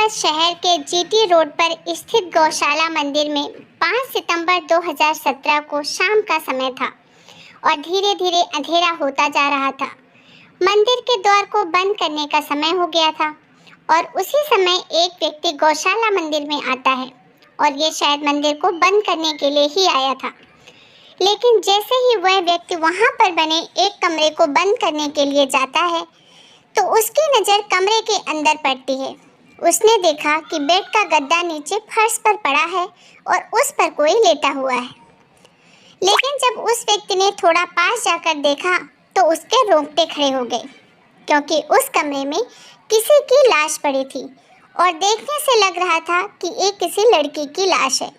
औरंगाबाद शहर के GT road पर स्थित गौशाला मंदिर में 5 सितंबर 2017 को शाम का समय था और धीरे धीरे अंधेरा होता जा रहा था। मंदिर के द्वार को बंद करने का समय हो गया था और उसी समय एक व्यक्ति गौशाला मंदिर में आता है और ये शायद मंदिर को बंद करने के लिए ही आया था। लेकिन जैसे ही वह व्यक्ति वहां पर बने एक कमरे को बंद करने के लिए जाता है तो उसकी नज़र कमरे के अंदर पड़ती है। उसने देखा कि बेड का गद्दा नीचे फर्श पर पड़ा है और उस पर कोई लेटा हुआ है। लेकिन जब उस व्यक्ति ने थोड़ा पास जाकर देखा तो उसके रोंगटे खड़े हो गए, क्योंकि उस कमरे में किसी की लाश पड़ी थी और देखने से लग रहा था कि ये किसी लड़की की लाश है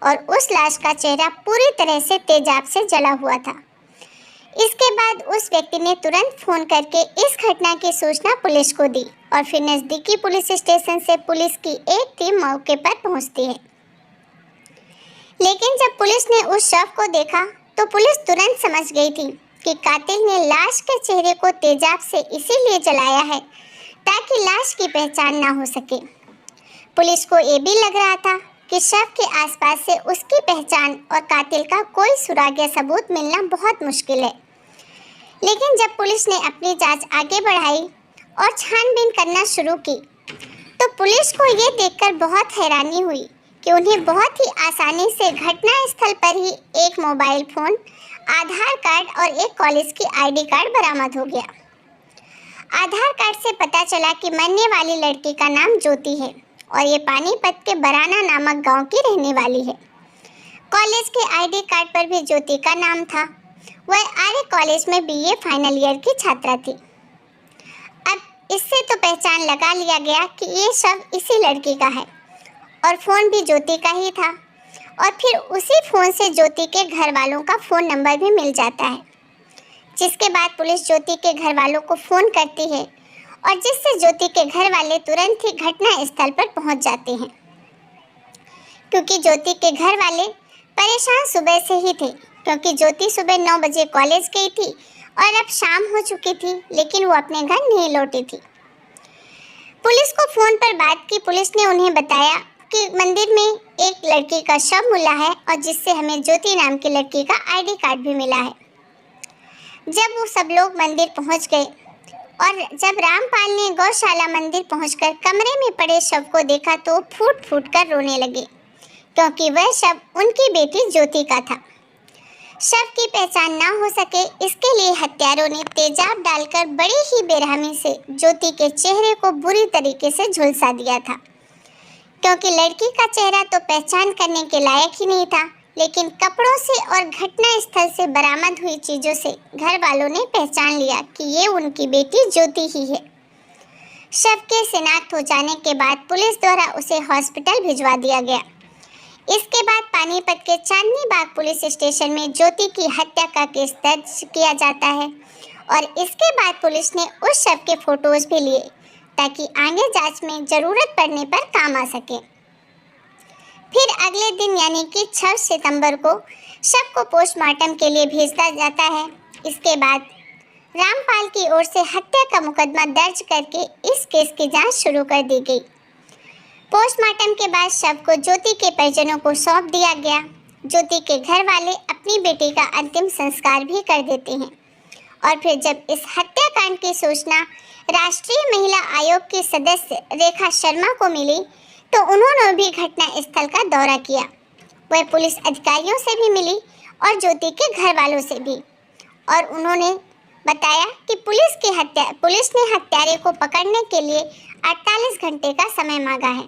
और उस लाश का चेहरा पूरी तरह से तेजाब से जला हुआ था। इसके बाद उस व्यक्ति ने तुरंत फ़ोन करके इस घटना की सूचना पुलिस को दी और फिर नज़दीकी पुलिस स्टेशन से पुलिस की एक टीम मौके पर पहुंचती है। लेकिन जब पुलिस ने उस शव को देखा तो पुलिस तुरंत समझ गई थी कि कातिल ने लाश के चेहरे को तेजाब से इसीलिए जलाया है ताकि लाश की पहचान ना हो सके। पुलिस को ये भी लग रहा था कि शव के आसपास से उसकी पहचान और कातिल का कोई सुराग या सबूत मिलना बहुत मुश्किल है। लेकिन जब पुलिस ने अपनी जांच आगे बढ़ाई और छानबीन करना शुरू की तो पुलिस को ये देखकर बहुत हैरानी हुई कि उन्हें बहुत ही आसानी से घटना स्थल पर ही एक मोबाइल फ़ोन, आधार कार्ड और एक कॉलेज की आईडी कार्ड बरामद हो गया। आधार कार्ड से पता चला कि मरने वाली लड़की का नाम ज्योति है और ये पानीपत के बराना नामक गांव की रहने वाली है। कॉलेज के आईडी कार्ड पर भी ज्योति का नाम था। वह आर्य कॉलेज में बीए फाइनल ईयर की छात्रा थी। अब इससे तो पहचान लगा लिया गया कि ये शव इसी लड़की का है और फ़ोन भी ज्योति का ही था और फिर उसी फ़ोन से ज्योति के घर वालों का फ़ोन नंबर भी मिल जाता है, जिसके बाद पुलिस ज्योति के घर वालों को फ़ोन करती है और जिससे ज्योति के घर वाले तुरंत ही घटना स्थल पर पहुंच जाते हैं, क्योंकि ज्योति के घर वाले परेशान सुबह से ही थे, क्योंकि ज्योति सुबह 9 बजे कॉलेज गई थी और अब शाम हो चुकी थी, लेकिन वो अपने घर नहीं लौटी थी। पुलिस को फ़ोन पर बात की। पुलिस ने उन्हें बताया कि मंदिर में एक लड़की का शव मिला है और जिससे हमें ज्योति नाम की लड़की का आईडी कार्ड भी मिला है। जब वो सब लोग मंदिर पहुंच गए और जब रामपाल ने गौशाला मंदिर पहुंचकर कमरे में पड़े शव को देखा तो फूट फूट कर रोने लगे, क्योंकि वह शव उनकी बेटी ज्योति का था। शव की पहचान ना हो सके इसके लिए हत्यारों ने तेजाब डालकर बड़ी ही बेरहमी से ज्योति के चेहरे को बुरी तरीके से झुलसा दिया था, क्योंकि लड़की का चेहरा तो पहचान करने के लायक ही नहीं था, लेकिन कपड़ों से और घटना स्थल से बरामद हुई चीज़ों से घर वालों ने पहचान लिया कि ये उनकी बेटी ज्योति ही है। शव के शिनाख्त हो जाने के बाद पुलिस द्वारा उसे हॉस्पिटल भिजवा दिया गया। इसके बाद पानीपत के चांदनी बाग पुलिस स्टेशन में ज्योति की हत्या का केस दर्ज किया जाता है और इसके बाद पुलिस ने उस शव के फोटोज भी लिए ताकि आगे जांच में ज़रूरत पड़ने पर काम आ सके। फिर अगले दिन यानी कि 6 सितंबर को शव को पोस्टमार्टम के लिए भेजा जाता है। इसके बाद रामपाल की ओर से हत्या का मुकदमा दर्ज करके इस केस की जांच शुरू कर दी गई। पोस्टमार्टम के बाद शव को ज्योति के परिजनों को सौंप दिया गया। ज्योति के घर वाले अपनी बेटी का अंतिम संस्कार भी कर देते हैं और फिर जब इस हत्याकांड की सूचना राष्ट्रीय महिला आयोग की सदस्य रेखा शर्मा को मिली तो उन्होंने भी घटना स्थल का दौरा किया। वह पुलिस अधिकारियों से भी मिली और ज्योति के घर वालों से भी, और उन्होंने बताया कि पुलिस ने हत्यारे को पकड़ने के लिए 48 घंटे का समय मांगा है,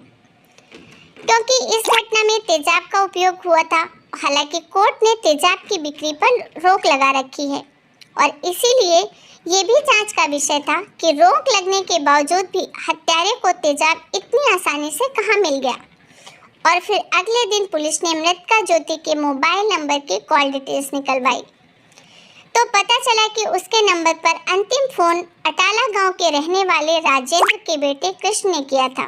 क्योंकि इस घटना में तेजाब का उपयोग हुआ था। हालांकि कोर्ट ने तेजाब की बिक्री पर रोक लगा रखी है और इसीलिए ये भी जांच का विषय था कि रोक लगने के बावजूद भी हत्यारे को तेजाब इतनी आसानी से कहां मिल गया। और फिर अगले दिन पुलिस ने मृतका ज्योति के मोबाइल नंबर की कॉल डिटेल्स निकलवाई तो पता चला कि उसके नंबर पर अंतिम फ़ोन अटाला गांव के रहने वाले राजेंद्र के बेटे कृष्ण ने किया था।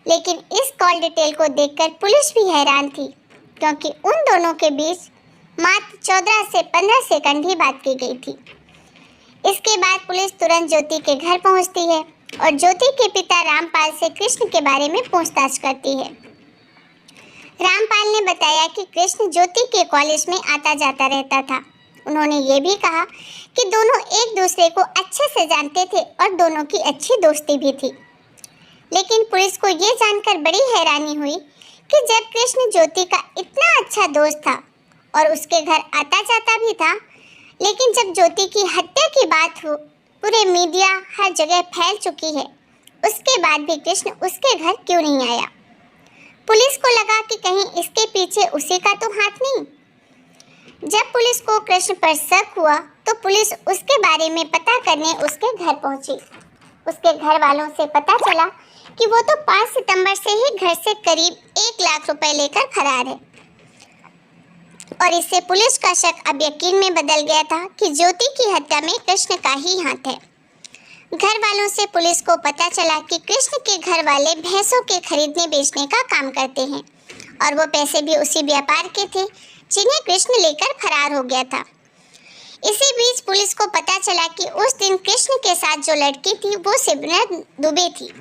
लेकिन इस कॉल डिटेल को देखकर पुलिस भी हैरान थी, क्योंकि उन दोनों के बीच मात्र 14 से 15 सेकंड ही बात की गई थी। इसके बाद पुलिस तुरंत ज्योति के घर पहुंचती है और ज्योति के पिता रामपाल से कृष्ण के बारे में पूछताछ करती है। रामपाल ने बताया कि कृष्ण ज्योति के कॉलेज में आता जाता रहता था। उन्होंने ये भी कहा कि दोनों एक दूसरे को अच्छे से जानते थे और दोनों की अच्छी दोस्ती भी थी। लेकिन पुलिस को ये जानकर बड़ी हैरानी हुई कि जब कृष्ण ज्योति का इतना अच्छा दोस्त था और उसके घर आता जाता भी था, लेकिन जब ज्योति की हत्या की बात हो, पूरे मीडिया हर जगह फैल चुकी है, उसके बाद भी कृष्ण उसके घर क्यों नहीं आया? पुलिस को लगा कि कहीं इसके पीछे उसी का तो हाथ नहीं। जब पुलिस को कृष्ण पर शक हुआ तो पुलिस उसके बारे में पता करने उसके घर पहुंची। उसके घर वालों से पता चला कि वो तो 5 सितंबर से ही घर से करीब 1 लाख रुपए लेकर फरार है। और इससे पुलिस का शक अब यकीन में बदल गया था कि ज्योति की हत्या में कृष्ण का ही हाथ है। घर वालों से पुलिस को पता चला कि कृष्ण के घर वाले भैंसों के खरीदने बेचने का काम करते हैं और वो पैसे भी उसी व्यापार के थे जिन्हें कृष्ण लेकर फरार हो गया था। इसी बीच पुलिस को पता चला कि उस दिन कृष्ण के साथ जो लड़की थी वो सिमरन दुबे थी।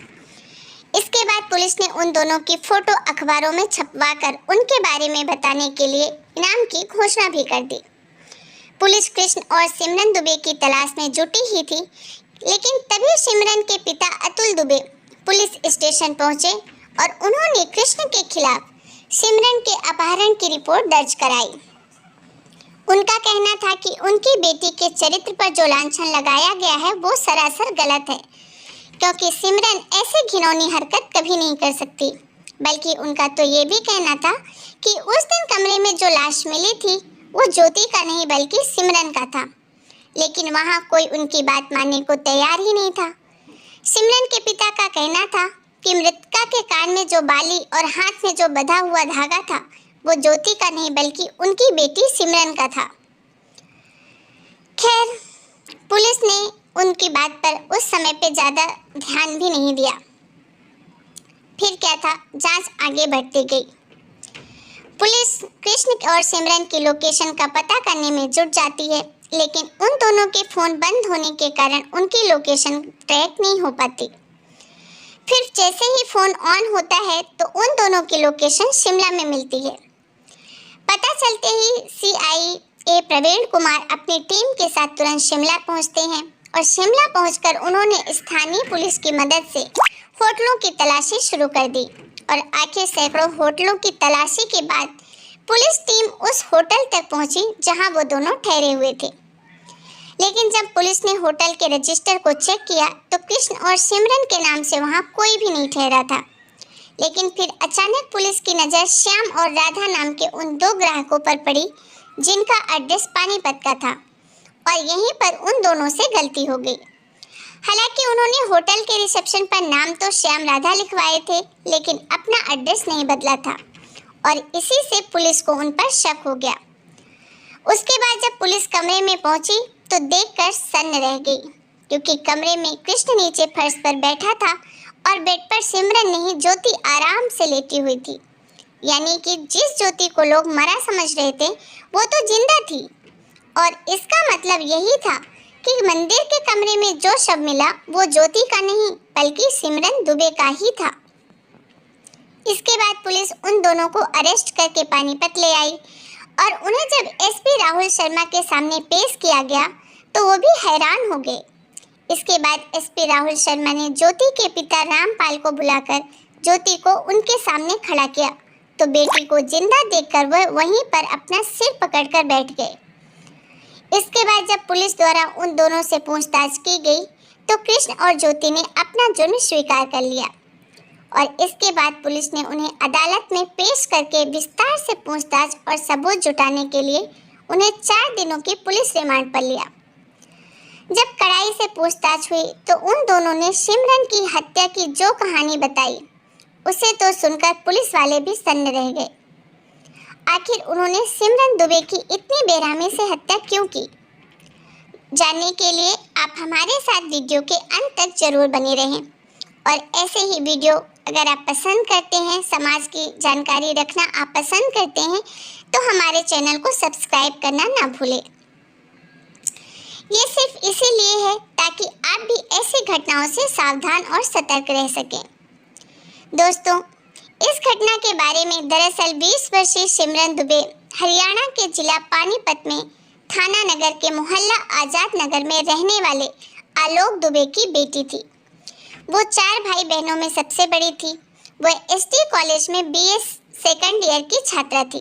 इसके बाद पुलिस ने उन दोनों की फोटो अखबारों में छपवाकर उनके बारे में बताने के लिए इनाम की घोषणा भी कर दी। पुलिस कृष्ण और सिमरन दुबे की तलाश में जुटी ही थी, लेकिन तभी सिमरन के पिता अतुल दुबे पुलिस स्टेशन पहुंचे और उन्होंने कृष्ण के खिलाफ सिमरन के अपहरण की रिपोर्ट दर्ज कराई। उनका कहना था कि उनकी बेटी के चरित्र पर जो लांछन लगाया गया है वो सरासर गलत है, क्योंकि सिमरन ऐसी घिनौनी हरकत कभी नहीं कर सकती। बल्कि उनका तो ये भी कहना था कि उस दिन कमरे में जो लाश मिली थी वो ज्योति का नहीं बल्कि सिमरन का था, लेकिन वहाँ कोई उनकी बात मानने को तैयार ही नहीं था। सिमरन के पिता का कहना था कि मृतका के कान में जो बाली और हाथ में जो बंधा हुआ धागा था वो ज्योति का नहीं बल्कि उनकी बेटी सिमरन का था। खैर, पुलिस ने उनकी बात पर उस समय पे ज़्यादा ध्यान भी नहीं दिया। फिर क्या था, जांच आगे बढ़ती गई। पुलिस कृष्ण और सिमरन की लोकेशन का पता करने में जुट जाती है, लेकिन उन दोनों के फ़ोन बंद होने के कारण उनकी लोकेशन ट्रैक नहीं हो पाती। फिर जैसे ही फ़ोन ऑन होता है तो उन दोनों की लोकेशन शिमला में मिलती है। पता चलते ही CIA प्रवीण कुमार अपनी टीम के साथ तुरंत शिमला पहुंचते हैं और शिमला पहुंचकर उन्होंने स्थानीय पुलिस की मदद से होटलों की तलाशी शुरू कर दी और आखिर सैकड़ों होटलों की तलाशी के बाद पुलिस टीम उस होटल तक पहुंची जहां वो दोनों ठहरे हुए थे। लेकिन जब पुलिस ने होटल के रजिस्टर को चेक किया तो कृष्ण और सिमरन के नाम से वहां कोई भी नहीं ठहरा था। लेकिन फिर अचानक पुलिस की नज़र श्याम और राधा नाम के उन 2 ग्राहकों पर पड़ी जिनका एड्रेस पानीपत का था, और यहीं पर उन दोनों से गलती हो गई। हालांकि उन्होंने होटल के रिसेप्शन पर नाम तो श्याम राधा लिखवाए थे, लेकिन अपना एड्रेस नहीं बदला था और इसी से पुलिस को उन पर शक हो गया। उसके बाद जब पुलिस कमरे में पहुंची तो देखकर सन्न रह गई, क्योंकि कमरे में कृष्ण नीचे फर्श पर बैठा था और बेड पर सिमरन नहीं ज्योति आराम से लेटी हुई थी। यानी कि जिस ज्योति को लोग मरा समझ रहे थे वो तो जिंदा थी, और इसका मतलब यही था कि मंदिर के कमरे में जो शव मिला वो ज्योति का नहीं बल्कि सिमरन दुबे का ही था। इसके बाद पुलिस उन दोनों को अरेस्ट करके पानीपत ले आई और उन्हें जब SP राहुल शर्मा के सामने पेश किया गया तो वो भी हैरान हो गए। इसके बाद SP राहुल शर्मा ने ज्योति के पिता रामपाल को बुलाकर ज्योति को उनके सामने खड़ा किया तो बेटी को जिंदा देखकर वह वहीं पर अपना सिर पकड़कर बैठ गए। इसके बाद जब पुलिस द्वारा उन दोनों से पूछताछ की गई तो कृष्ण और ज्योति ने अपना जुर्म स्वीकार कर लिया और इसके बाद पुलिस ने उन्हें अदालत में पेश करके विस्तार से पूछताछ और सबूत जुटाने के लिए उन्हें 4 दिनों की पुलिस रिमांड पर लिया। जब कड़ाई से पूछताछ हुई तो उन दोनों ने सिमरन की हत्या की जो कहानी बताई उसे तो सुनकर पुलिस वाले भी सन्न रह गए। आखिर उन्होंने सिमरन दुबे की इतनी बेरहमी से हत्या क्यों की? जानने के लिए आप हमारे साथ वीडियो के अंत तक जरूर बने रहें और ऐसे ही वीडियो अगर आप पसंद करते हैं, समाज की जानकारी रखना आप पसंद करते हैं तो हमारे चैनल को सब्सक्राइब करना ना भूलें। ये सिर्फ इसीलिए है ताकि आप भी ऐसी घटनाओं से सावधान और सतर्क रह सकें। दोस्तों, इस घटना के बारे में दरअसल 20 वर्षीय सिमरन दुबे हरियाणा के जिला पानीपत में थाना नगर के मोहल्ला आजाद नगर में रहने वाले आलोक दुबे की बेटी थी। वो 4 भाई बहनों में सबसे बड़ी थी। वह एसटी कॉलेज में बीए सेकंड ईयर की छात्रा थी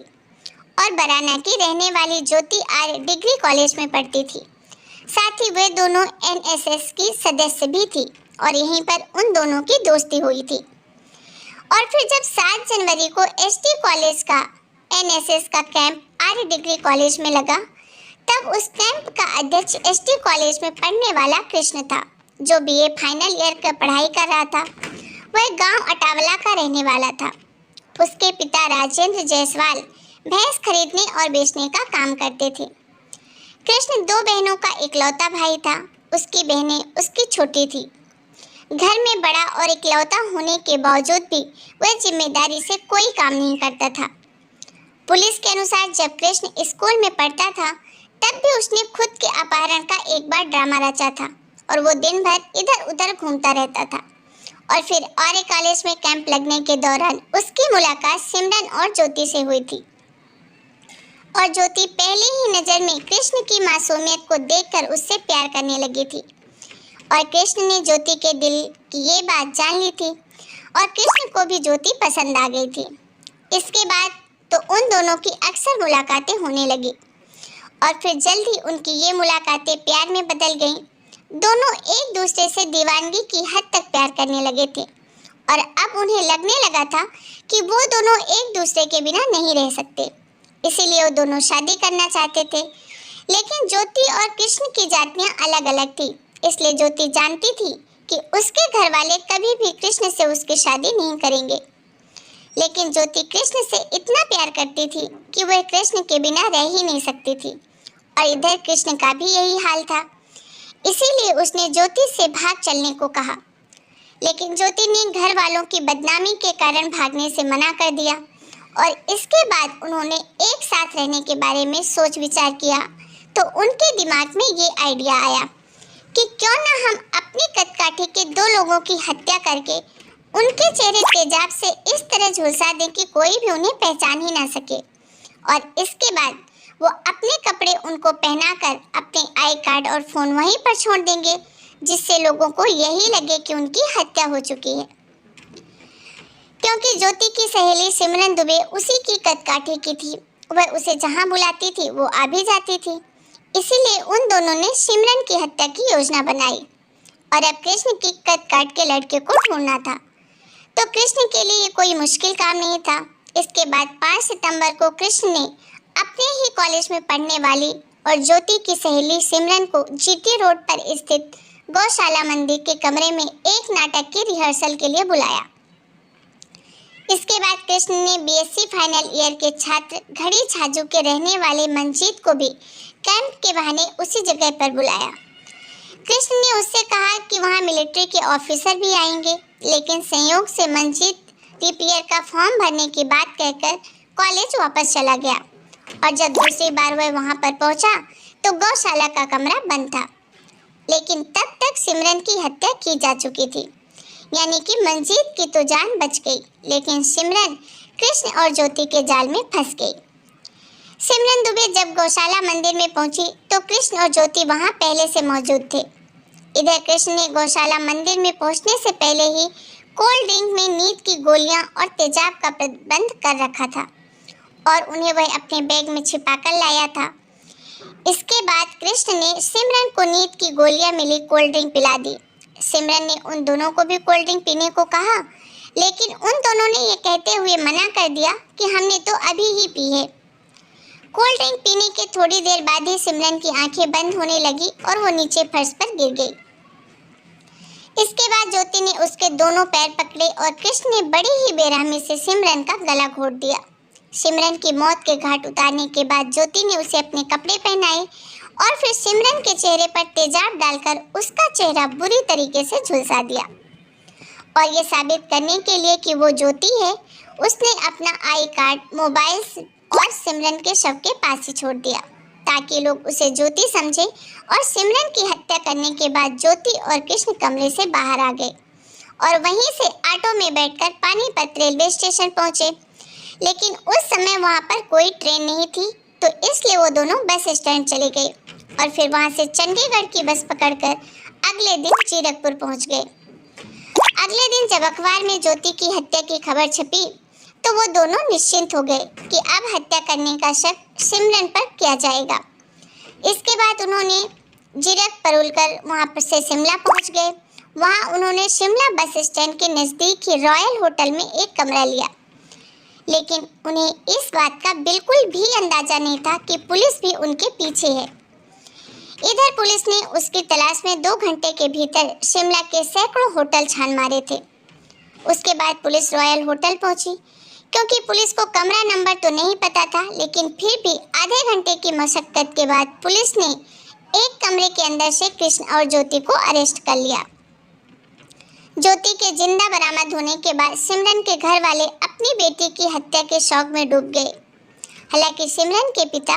और बराना की रहने वाली ज्योति आर्य डिग्री कॉलेज में पढ़ती थी। साथ ही वे दोनों एनएसएस की सदस्य भी थी और यहीं पर उन दोनों की दोस्ती हुई थी। और फिर जब 7 जनवरी को एसटी कॉलेज का एनएसएस का कैंप आर्य डिग्री कॉलेज में लगा, तब उस कैंप का अध्यक्ष एसटी कॉलेज में पढ़ने वाला कृष्ण था, जो बीए फाइनल ईयर का पढ़ाई कर रहा था। वह गांव अटावला का रहने वाला था। उसके पिता राजेंद्र जायसवाल भैंस खरीदने और बेचने का काम करते थे। कृष्ण 2 बहनों का इकलौता भाई था। उसकी बहनें उसकी छोटी थी। घर में बड़ा और इकलौता होने के बावजूद भी वह जिम्मेदारी से कोई काम नहीं करता था। पुलिस के अनुसार जब कृष्ण स्कूल में पढ़ता था, तब भी उसने खुद के अपहरण का एक बार ड्रामा रचा था और वो दिन भर इधर उधर घूमता रहता था। और फिर आर्य कॉलेज में कैंप लगने के दौरान उसकी मुलाकात सिमरन और ज्योति से हुई थी और ज्योति पहली ही नज़र में कृष्ण की मासूमियत को देखकर उससे प्यार करने लगी थी। और कृष्ण ने ज्योति के दिल की ये बात जान ली थी और कृष्ण को भी ज्योति पसंद आ गई थी। इसके बाद तो उन दोनों की अक्सर मुलाकातें होने लगी और फिर जल्द ही उनकी ये मुलाकातें प्यार में बदल गईं। दोनों एक दूसरे से दीवानगी की हद तक प्यार करने लगे थे और अब उन्हें लगने लगा था कि वो दोनों एक दूसरे के बिना नहीं रह सकते। इसीलिए वो दोनों शादी करना चाहते थे। लेकिन ज्योति और कृष्ण की जातियां अलग अलग थी, इसलिए ज्योति जानती थी कि उसके घर वाले कभी भी कृष्ण से उसकी शादी नहीं करेंगे। लेकिन ज्योति कृष्ण से इतना प्यार करती थी कि वह कृष्ण के बिना रह ही नहीं सकती थी और इधर कृष्ण का भी यही हाल था। इसीलिए उसने ज्योति से भाग चलने को कहा, लेकिन ज्योति ने घर वालों की बदनामी के कारण भागने से मना कर दिया। और इसके बाद उन्होंने एक साथ रहने के बारे में सोच विचार किया तो उनके दिमाग में ये आइडिया आया कि क्यों ना हम अपनी कदकाठी के 2 लोगों की हत्या करके उनके चेहरे तेजाब से इस तरह झुलसा दें कि कोई भी उन्हें पहचान ही ना सके। और इसके बाद वो अपने कपड़े उनको पहनाकर अपने आई कार्ड और फ़ोन वहीं पर छोड़ देंगे, जिससे लोगों को यही लगे कि उनकी हत्या हो चुकी है। क्योंकि ज्योति की सहेली सिमरन दुबे उसी की कदकाठी की थी, वह उसे जहां बुलाती थी वो आ भी जाती थी। इसीलिए उन दोनों ने सिमरन की हत्या की योजना बनाई और अब कृष्ण की कद काट के लड़के को ढूंढना था। तो कृष्ण के लिए कोई मुश्किल काम नहीं था। इसके बाद 5 सितंबर को कृष्ण ने अपने ही कॉलेज में पढ़ने वाली और ज्योति की सहेली सिमरन को जीटी रोड पर स्थित गौशाला मंदिर के कमरे में एक नाटक की रिहर्सल के लिए बुलाया। इसके बाद कृष्ण ने बीएससी फाइनल ईयर के छात्र घड़ी छाजू के रहने वाले मंजीत को भी कैंप के बहाने उसी जगह पर बुलाया। कृष्ण ने उससे कहा कि वहां मिलिट्री के ऑफिसर भी आएंगे, लेकिन संयोग से मंजीत टीपीआर का फॉर्म भरने की बात कहकर कॉलेज वापस चला गया। और जब दूसरी बार वह वहां पर पहुंचा तो गौशाला का कमरा बंद था, लेकिन तब तक सिमरन की हत्या की जा चुकी थी। यानी कि मंजीत की तो जान बच गई, लेकिन सिमरन कृष्ण और ज्योति के जाल में फंस गई। सिमरन दुबे जब गौशाला मंदिर में पहुंची तो कृष्ण और ज्योति वहां पहले से मौजूद थे। इधर कृष्ण ने गौशाला मंदिर में पहुंचने से पहले ही कोल्ड ड्रिंक में नींद की गोलियां और तेजाब का प्रबंध कर रखा था और उन्हें वह अपने बैग में छिपा कर लाया था। इसके बाद कृष्ण ने सिमरन को नींद की गोलियां मिली कोल्ड ड्रिंक पिला दी। सिमरन ने उन दोनों को भी कोल्ड ड्रिंक पीने को कहा, लेकिन उन दोनों ने ये कहते हुए मना कर दिया कि हमने तो अभी ही पी है। कोल्ड ड्रिंक पीने के थोड़ी देर बाद ही सिमरन की आंखें बंद होने लगी और वो नीचे फर्श पर गिर गई। इसके बाद ज्योति ने उसके दोनों पैर पकड़े और कृष्ण ने बड़ी ही बेरहमी से सिमरन का गला घोट दिया। सिमरन की मौत के घाट उतारने के बाद ज्योति ने उसे अपने कपड़े पहनाए और फिर सिमरन के चेहरे पर तेजाब डालकर उसका चेहरा बुरी तरीके से झुलसा दिया। और ये साबित करने के लिए कि वो ज्योति है, उसने अपना आई कार्ड, मोबाइल और सिमरन के शव के पास ही छोड़ दिया ताकि लोग उसे ज्योति समझे, और सिमरन की हत्या करने के बाद ज्योति और कृष्ण कमरे से बाहर आ गए और वहीं से ऑटो में बैठकर पानीपत रेलवे स्टेशन पहुंचे। लेकिन उस समय वहां पर कोई ट्रेन नहीं थी, तो इसलिए वो दोनों बस स्टैंड चले गए और फिर वहां से चंडीगढ़ की बस पकड़कर अगले दिन जीरकपुर पहुंच गए। अगले दिन जब अखबार में ज्योति की हत्या की खबर छपी तो वो दोनों निश्चिंत हो गए कि अब हत्या करने का शक सिमरन पर किया जाएगा। इसके बाद उन्होंने जीरक परोलकर वहां पर से शिमला पहुंच गए। वहां उन्होंने शिमला बस स्टैंड के नज़दीक ही रॉयल होटल में एक कमरा लिया, लेकिन उन्हें इस बात का बिल्कुल भी अंदाजा नहीं था कि पुलिस भी उनके पीछे है। इधर पुलिस ने उसकी तलाश में 2 घंटे के भीतर शिमला के सैकड़ों होटल छान मारे थे। उसके बाद पुलिस रॉयल होटल पहुंची। क्योंकि पुलिस को कमरा नंबर तो नहीं पता था, लेकिन फिर भी आधे घंटे की मशक्कत के बाद पुलिस ने एक कमरे के अंदर से कृष्ण और ज्योति को अरेस्ट कर लिया। ज्योति के जिंदा बरामद होने के बाद सिमरन के घर वाले अपनी बेटी की हत्या के शौक में डूब गए। हालांकि सिमरन के पिता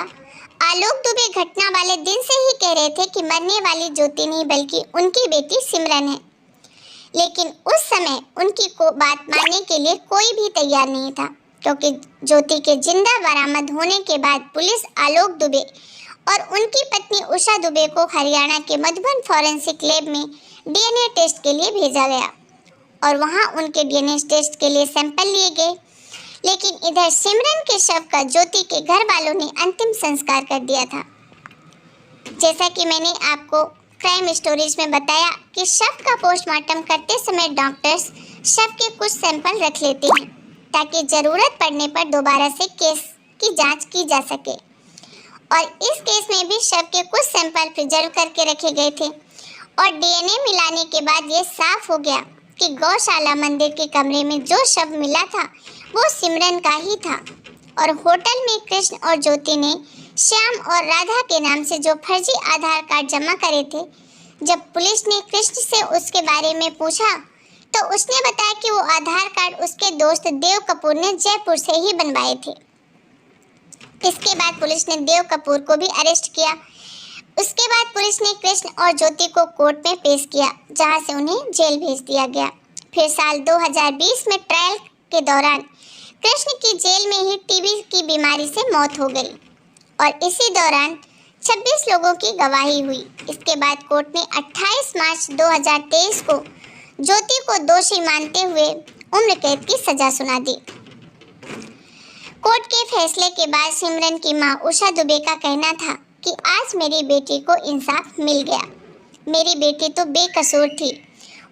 आलोक दुबे घटना वाले दिन से ही कह रहे थे कि मरने वाली ज्योति नहीं बल्कि उनकी बेटी सिमरन है, लेकिन उस समय उनकी बात मानने के लिए कोई भी तैयार नहीं था। क्योंकि ज्योति के जिंदा बरामद होने के बाद पुलिस आलोक दुबे और उनकी पत्नी उषा दुबे को हरियाणा के मधुबन फॉरेंसिक लैब में डीएनए टेस्ट के लिए भेजा गया और वहां उनके डीएनए टेस्ट के लिए सैंपल लिए गए। लेकिन इधर सिमरन के शव का ज्योति के घर वालों ने अंतिम संस्कार कर दिया था। जैसा कि मैंने आपको क्राइम स्टोरीज में बताया कि शव का पोस्टमार्टम करते समय डॉक्टर्स शव के कुछ सैंपल रख लेते हैं ताकि ज़रूरत पड़ने पर दोबारा से केस की जांच की जा सके। और इस केस में भी शव के कुछ सैंपल प्रिजर्व करके रखे गए थे और डीएनए मिलाने के बाद ये साफ हो गया कि गौशाला मंदिर के कमरे में जो शव मिला था वो सिमरन का ही था। और होटल में कृष्ण और ज्योति ने श्याम और राधा के नाम से जो फर्जी आधार कार्ड जमा करे थे, जब पुलिस ने कृष्ण से उसके बारे में पूछा तो उसने बताया कि वो आधार कार्ड उसके दोस्त देव कपूर ने जयपुर से ही बनवाए थे। इसके बाद पुलिस ने देव कपूर को भी अरेस्ट किया। उसके बाद पुलिस ने कृष्ण और ज्योति को कोर्ट में पेश किया, जहां से उन्हें जेल भेज दिया गया। फिर साल 2020 में ट्रायल के दौरान कृष्ण की जेल में ही टीबी की बीमारी से मौत हो गई और इसी दौरान 26 लोगों की गवाही हुई। इसके बाद कोर्ट ने 28 मार्च 2023 को ज्योति को दोषी मानते हुए उम्र कैद की सजा सुना दी। कोर्ट के फैसले के बाद सिमरन की मां उषा दुबे का कहना था कि आज मेरी बेटी को इंसाफ मिल गया। मेरी बेटी तो बेकसूर थी,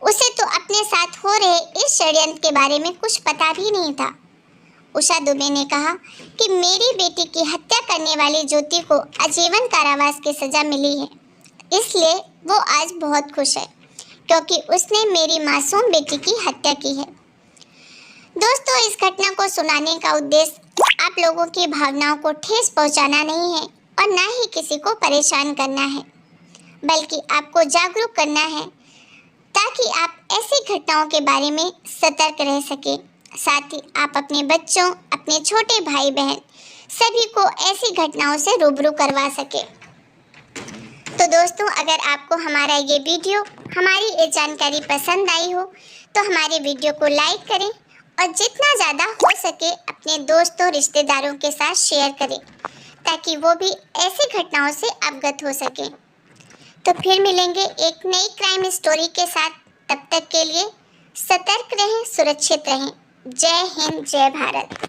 उसे तो अपने साथ हो रहे इस षड्यंत्र के बारे में कुछ पता भी नहीं था। उषा दुबे ने कहा कि मेरी बेटी की हत्या करने वाली ज्योति को आजीवन कारावास की सजा मिली है, इसलिए वो आज बहुत खुश है क्योंकि उसने मेरी मासूम बेटी की हत्या की है। दोस्तों, इस घटना को सुनाने का उद्देश्य आप लोगों की भावनाओं को ठेस पहुंचाना नहीं है और ना ही किसी को परेशान करना है, बल्कि आपको जागरूक करना है ताकि आप ऐसी घटनाओं के बारे में सतर्क रह सकें। साथ ही आप अपने बच्चों, अपने छोटे भाई बहन सभी को ऐसी घटनाओं से रूबरू करवा सके। तो दोस्तों, अगर आपको हमारा ये वीडियो, हमारी ये जानकारी पसंद आई हो तो हमारे वीडियो को लाइक करें और जितना ज़्यादा हो सके अपने दोस्तों, रिश्तेदारों के साथ शेयर करें ताकि वो भी ऐसी घटनाओं से अवगत हो सकें। तो फिर मिलेंगे एक नई क्राइम स्टोरी के साथ। तब तक के लिए सतर्क रहें, सुरक्षित रहें। जय हिंद, जय भारत।